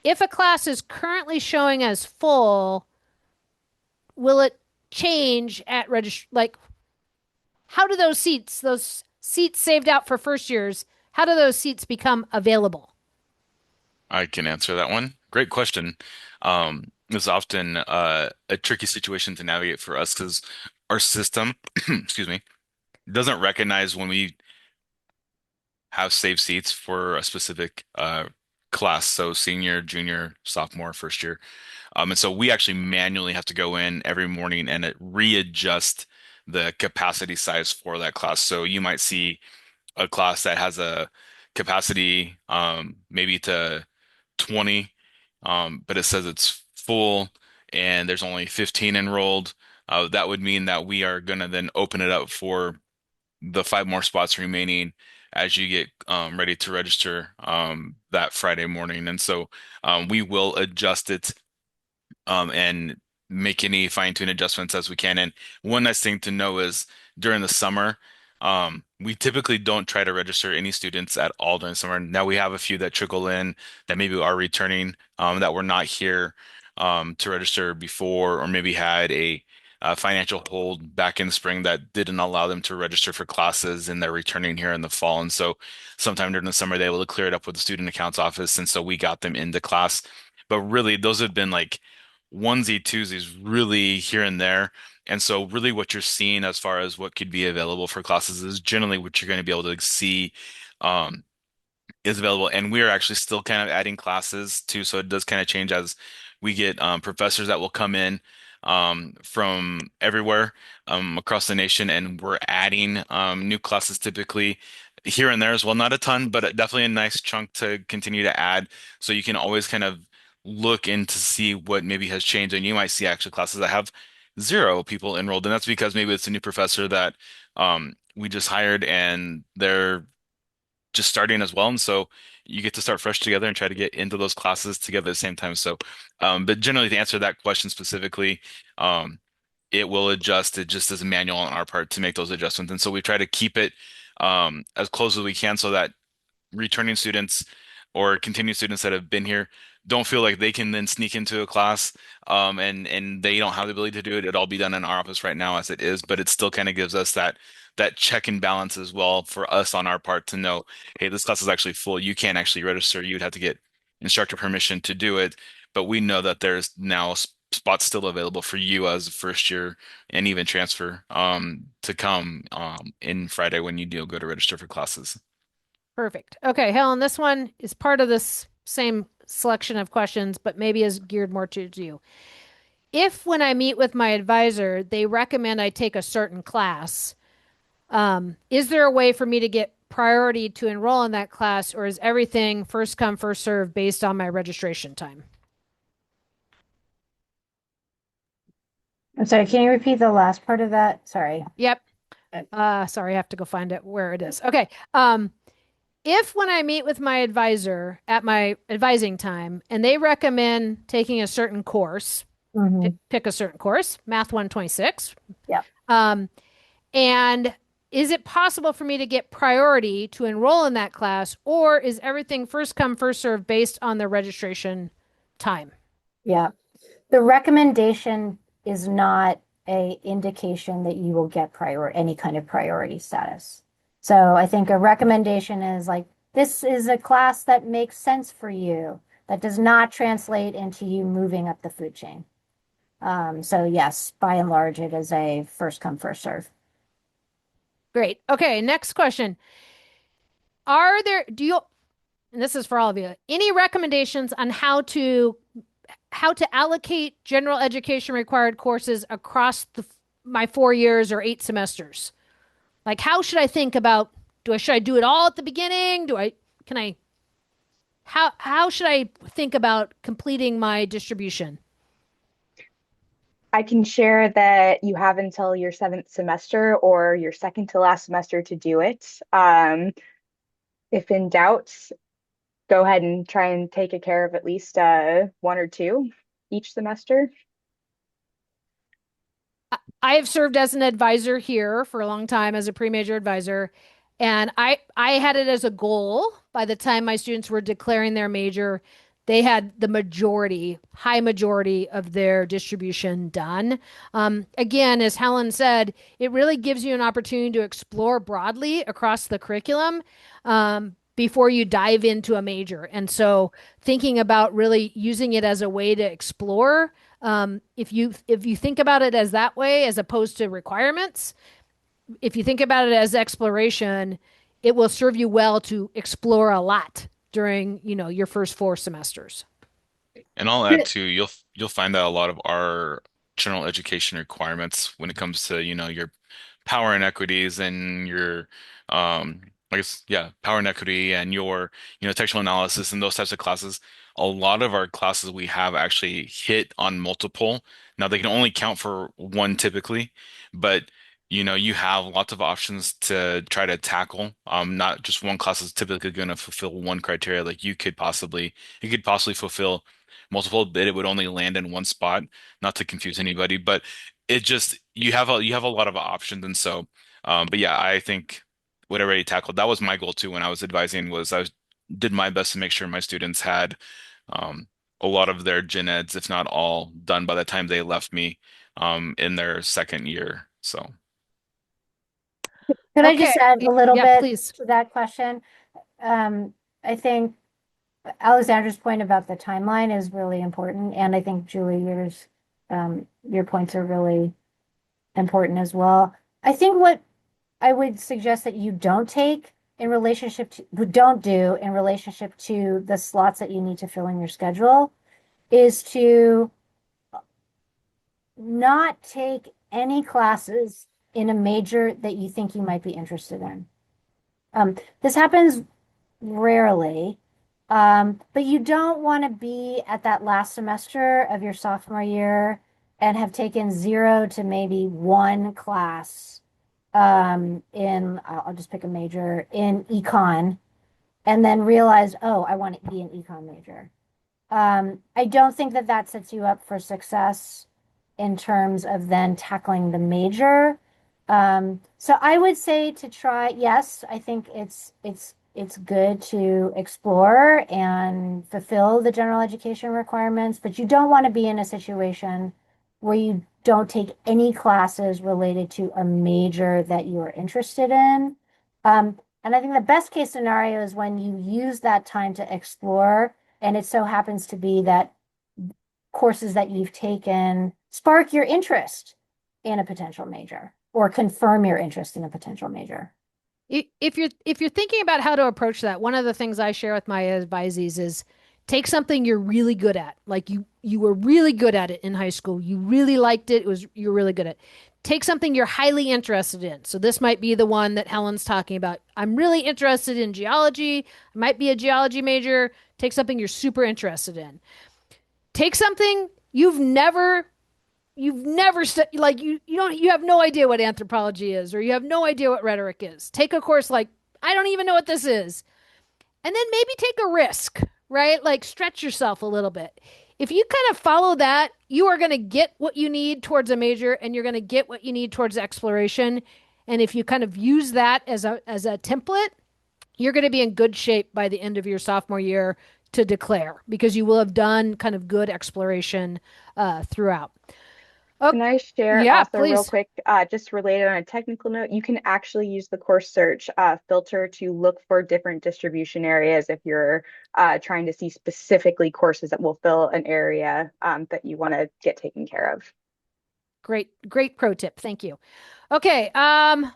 If a class is currently showing as full, will it change at register? Like, how do those seats saved out for first years, how do those seats become available? I can answer that one. Great question. It's often a tricky situation to navigate for us because our system, excuse me, doesn't recognize when we have saved seats for a specific class. So senior, junior, sophomore, first year. And so we actually manually have to go in every morning and readjust the capacity size for that class. So you might see a class that has a capacity maybe to 20, but it says it's full and there's only 15 enrolled. That would mean that we are going to then open it up for the five more spots remaining as you get ready to register that Friday morning. And so we will adjust it and make any fine-tune adjustments as we can. And one nice thing to know is during the summer. We typically don't try to register any students at all during the summer. Now we have a few that trickle in that maybe are returning, that were not here to register before, or maybe had a financial hold back in the spring that didn't allow them to register for classes, and they're returning here in the fall. And so sometime during the summer, they're able to clear it up with the student accounts office. And so we got them into class. But really, those have been like onesie twosies, really here and there. And so really what you're seeing as far as what could be available for classes is generally what you're going to be able to see. Um, is available, and we are actually still kind of adding classes too, so it does kind of change as we get professors that will come in from everywhere across the nation, and we're adding new classes typically here and there as well. Not a ton, but definitely a nice chunk to continue to add, so you can always kind of look in to see what maybe has changed, and you might see actually classes that have zero people enrolled, and that's because maybe it's a new professor that we just hired, and they're just starting as well. And so you get to start fresh together and try to get into those classes together at the same time. So, but generally to answer that question specifically, um, it will adjust. It just is a manual on our part to make those adjustments. And so we try to keep it as close as we can so that returning students or continuing students that have been here don't feel like they can then sneak into a class and they don't have the ability to do it. It'll all be done in our office right now as it is, but it still kind of gives us that check and balance as well for us on our part to know, hey, this class is actually full. You can't actually register. You'd have to get instructor permission to do it. But we know that there's now spots still available for you as a first year and even transfer to come in Friday when you do go to register for classes. Perfect. Okay, Helen, this one is part of this same selection of questions, but maybe is geared more to you. If when I meet with my advisor, they recommend I take a certain class, is there a way for me to get priority to enroll in that class, or is everything first come, first serve based on my registration time? I'm sorry, can you repeat the last part of that? Sorry. Yep. Sorry, I have to go find it where it is. Okay. If when I meet with my advisor at my advising time and they recommend taking a certain course, Hmm. pick a certain course, Math 126, Yeah. um, and is it possible for me to get priority to enroll in that class, or is everything first come, first serve based on the registration time? Yeah. The recommendation is not a indication that you will get any kind of priority status. So I think a recommendation is like, this is a class that makes sense for you, that does not translate into you moving up the food chain. So yes, by and large, it is a first come, first serve. Great. Okay, next question. Are there, do you, and this is for all of you, any recommendations on how to allocate general education required courses across my 4 years or 8 semesters? Like, how should I think about, should I do it all at the beginning? Can I, how should I think about completing my distribution? I can share that you have until your seventh semester or your second to last semester to do it. If in doubt, go ahead and try and take care of at least one or two each semester. I have served as an advisor here for a long time as a pre-major advisor, and I had it as a goal by the time my students were declaring their major, they had the high majority of their distribution done. Again, as Helen said, it really gives you an opportunity to explore broadly across the curriculum before you dive into a major. And so thinking about really using it as a way to explore, if you think about it as that way, as opposed to requirements, if you think about it as exploration, it will serve you well to explore a lot during, your first 4 semesters. And I'll add too, you'll find that a lot of our general education requirements when it comes to, your power and equities and your I guess yeah, power and equity and your, textual analysis and those types of classes. A lot of our classes we have actually hit on multiple. Now they can only count for one typically, but you have lots of options to try to tackle. Not just one class is typically going to fulfill one criteria. Like you could possibly fulfill multiple, but it would only land in one spot, not to confuse anybody. But it just you have a lot of options, and so but yeah, I think whatever you tackled, that was my goal too when I was advising, was did my best to make sure my students had um a lot of their gen eds, if not all, done by the time they left me in their second year. So Could I Okay. just add a little Yeah, bit please. to that question? I think Alexandra's point about the timeline is really important, and I think Julie, your points are really important as well. I think what I would suggest that you don't take in relationship to, don't do in relationship to the slots that you need to fill in your schedule is to not take any classes in a major that you think you might be interested in. This happens rarely, but you don't want to be at that last semester of your sophomore year and have taken zero to maybe one class in, I'll just pick a major in econ, and then realize, oh, I want to be an econ major. I don't think that that sets you up for success in terms of then tackling the major. So I would say to try, yes, I think it's good to explore and fulfill the general education requirements, but you don't want to be in a situation where you don't take any classes related to a major that you are interested in. And I think the best case scenario is when you use that time to explore, and it so happens to be that courses that you've taken spark your interest in a potential major or confirm your interest in a potential major. If you're thinking about how to approach that, one of the things I share with my advisees is take something you're really good at. Like you were really good at it in high school. You really liked it. It was you're really good at. Take something you're highly interested in. So this might be the one that Helen's talking about. I'm really interested in geology. I might be a geology major. Take something you're super interested in. Take something you've never like you have no idea what anthropology is, or you have no idea what rhetoric is. Take a course like I don't even know what this is, and then maybe take a risk, right? Like stretch yourself a little bit. If you kind of follow that, you are going to get what you need towards a major, and you're going to get what you need towards exploration. And if you kind of use that as a template, you're going to be in good shape by the end of your sophomore year to declare, because you will have done kind of good exploration throughout. Oh, Can I share yeah, also real please. quick, just related on a technical note, you can actually use the course search filter to look for different distribution areas if you're trying to see specifically courses that will fill an area that you want to get taken care of. Great, great pro tip. Thank you. Okay. I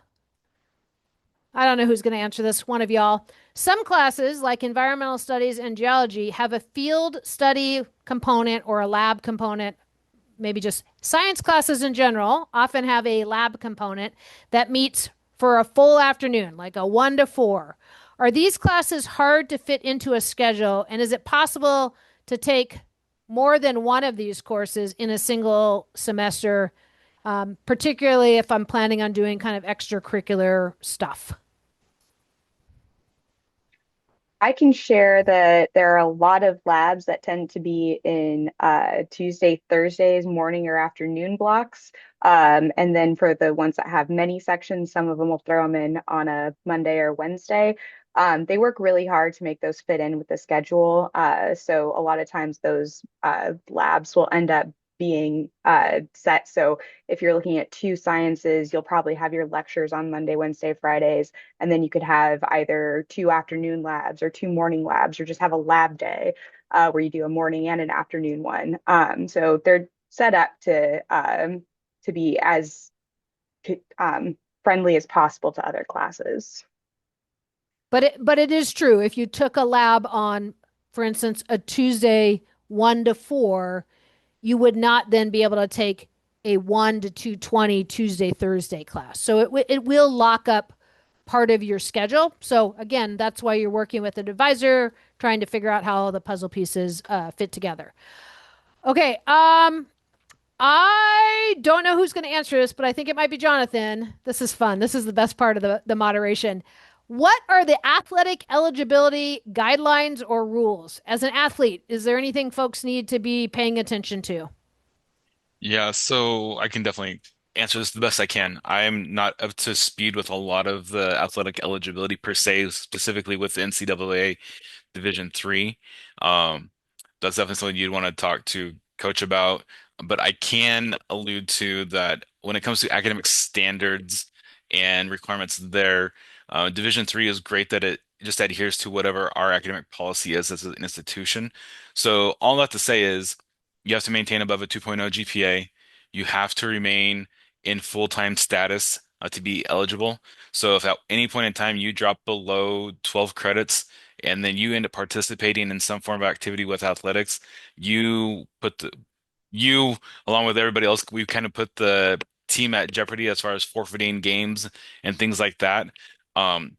don't know who's going to answer this. One of y'all. Some classes, like environmental studies and geology, have a field study component or a lab component. Maybe just science classes in general often have a lab component that meets for a full afternoon, like a 1 to 4. Are these classes hard to fit into a schedule? And is it possible to take more than one of these courses in a single semester, particularly if I'm planning on doing kind of extracurricular stuff? I can share that there are a lot of labs that tend to be in Tuesday, Thursdays, morning or afternoon blocks. And then for the ones that have many sections, some of them will throw them in on a Monday or Wednesday. They work really hard to make those fit in with the schedule. So a lot of times those labs will end up being set. So if you're looking at two sciences, you'll probably have your lectures on Monday, Wednesday, Fridays, and then you could have either two afternoon labs or two morning labs, or just have a lab day where you do a morning and an afternoon one. So they're set up to be as friendly as possible to other classes. But it is true. If you took a lab on, for instance, a Tuesday 1 to 4, you would not then be able to take a 1 to 2:20 Tuesday Thursday class. So it will lock up part of your schedule. So again, that's why you're working with an advisor, trying to figure out how all the puzzle pieces fit together. Okay. I don't know who's going to answer this, but I think it might be Jonathan. This is fun. This is the best part of the moderation. What are the athletic eligibility guidelines or rules? As an athlete, is there anything folks need to be paying attention to? Yeah, so I can definitely answer this the best I can. I'm not up to speed with a lot of the athletic eligibility per se, specifically with the NCAA Division Three. Um, that's definitely something you'd want to talk to coach about. But I can allude to that when it comes to academic standards and requirements there, Division Three is great that it just adheres to whatever our academic policy is as an institution. So all that to say is you have to maintain above a 2.0 GPA. You have to remain in full-time status to be eligible. So if at any point in time you drop below 12 credits, and then you end up participating in some form of activity with athletics, you put the you along with everybody else, we kind of put the team at jeopardy as far as forfeiting games and things like that. Um,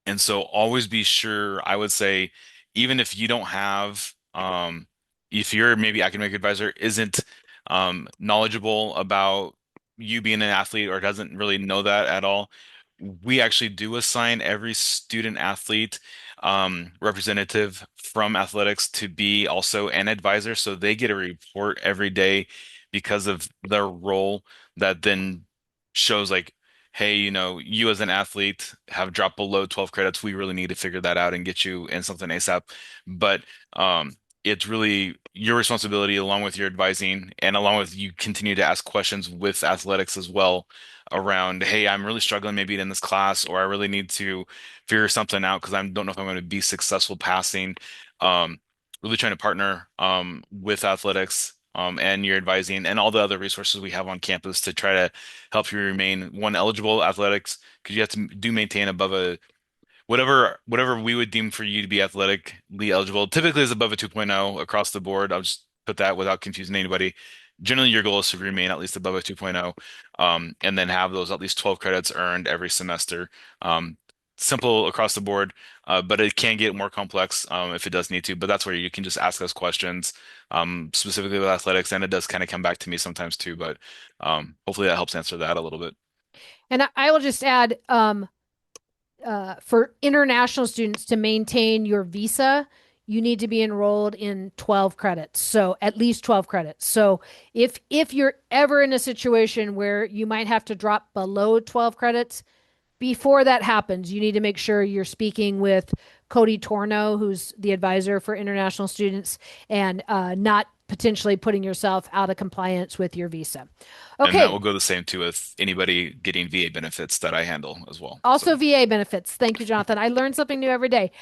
and so always be sure, I would say, even if you don't have, if your maybe academic advisor isn't knowledgeable about you being an athlete or doesn't really know that at all, we actually do assign every student athlete representative from athletics to be also an advisor. So they get a report every day because of their role that then shows like, hey, you as an athlete have dropped below 12 credits. We really need to figure that out and get you in something ASAP. But it's really your responsibility, along with your advising and along with you continue to ask questions with athletics as well around, hey, I'm really struggling maybe in this class, or I really need to figure something out because I don't know if I'm going to be successful passing. Really trying to partner with athletics and your advising and all the other resources we have on campus to try to help you remain one eligible athletics because you have to do maintain above a whatever we would deem for you to be athletically eligible. Typically is above a 2.0 across the board. I'll just put that without confusing anybody. Generally, your goal is to remain at least above a 2.0, and then have those at least 12 credits earned every semester. Simple across the board, but it can get more complex if it does need to. But that's where you can just ask us questions, specifically with athletics, and it does kind of come back to me sometimes too. But hopefully that helps answer that a little bit. And I will just add, for international students to maintain your visa, you need to be enrolled in 12 credits. So at least 12 credits. So if you're ever in a situation where you might have to drop below 12 credits, before that happens, you need to make sure you're speaking with Cody Torno, who's the advisor for international students, and not potentially putting yourself out of compliance with your visa. And that Okay, will go the same too with anybody getting VA benefits that I handle as well. also, So, VA benefits. Thank you, Jonathan. I learned something new every day.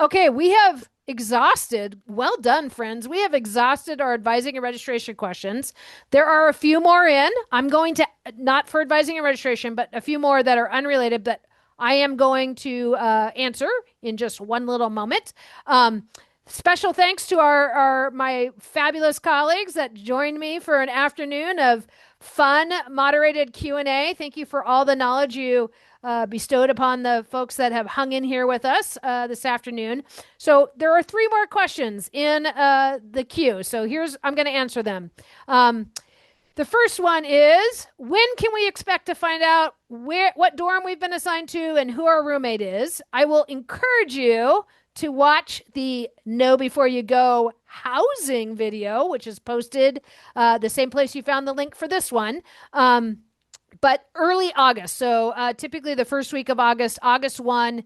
Okay, we have exhausted. Well done, friends. We have exhausted our advising and registration questions. There are a few more in. I'm going to, not for advising and registration, but a few more that are unrelated that I am going to answer in just one little moment. Special thanks to our my fabulous colleagues that joined me for an afternoon of fun moderated Q&A. Thank you for all the knowledge you bestowed upon the folks that have hung in here with us this afternoon. So there are three more questions in the queue. So I'm going to answer them. The first one is, when can we expect to find out what dorm we've been assigned to and who our roommate is? I will encourage you to watch the Know Before You Go housing video, which is posted the same place you found the link for this one. But early August. So typically the first week of August, August 1,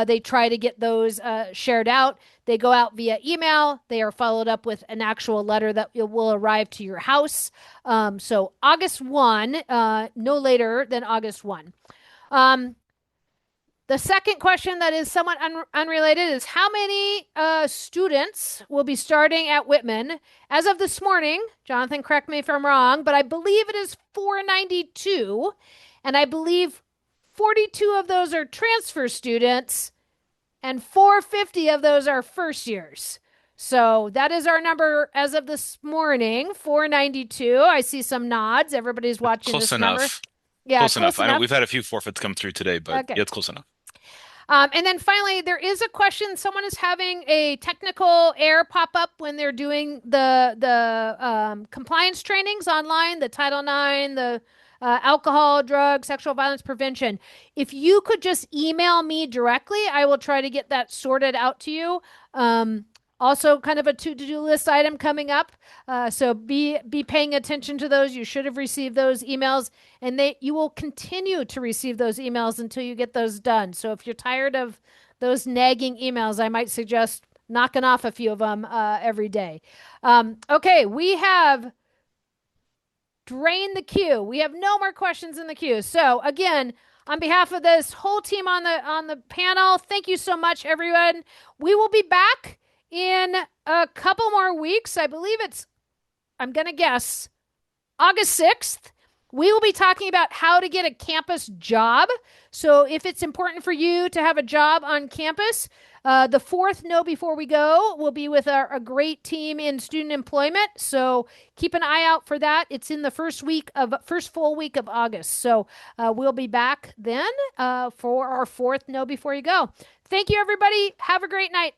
they try to get those shared out. They go out via email. They are followed up with an actual letter that will arrive to your house. So August 1, no later than August 1. The second question that is somewhat unrelated is, how many students will be starting at Whitman? As of this morning, Jonathan, correct me if I'm wrong, but I believe it is 492. And I believe 42 of those are transfer students and 450 of those are first years. So that is our number as of this morning, 492. I see some nods. Everybody's watching close this number. enough. Yeah, Close close enough. I know enough. we've had a few forfeits come through today, but Okay. yeah, it's close enough. And then finally, there is a question. Someone is having a technical error pop up when they're doing the compliance trainings online, the Title IX, the alcohol, drug, sexual violence prevention. If you could just email me directly, I will try to get that sorted out to you. Also, kind of a to-do list item coming up. So be paying attention to those. You should have received those emails, and you will continue to receive those emails until you get those done. So if you're tired of those nagging emails, I might suggest knocking off a few of them every day. Okay, we have drained the queue. We have no more questions in the queue. So again, on behalf of this whole team on the panel, thank you so much, everyone. We will be back in a couple more weeks. I believe I'm going to guess, August 6th. We will be talking about how to get a campus job. So if it's important for you to have a job on campus, the fourth Know Before We Go will be with a great team in student employment. So keep an eye out for that. It's in the first full week of August. So we'll be back then for our fourth Know Before You Go. Thank you, everybody. Have a great night.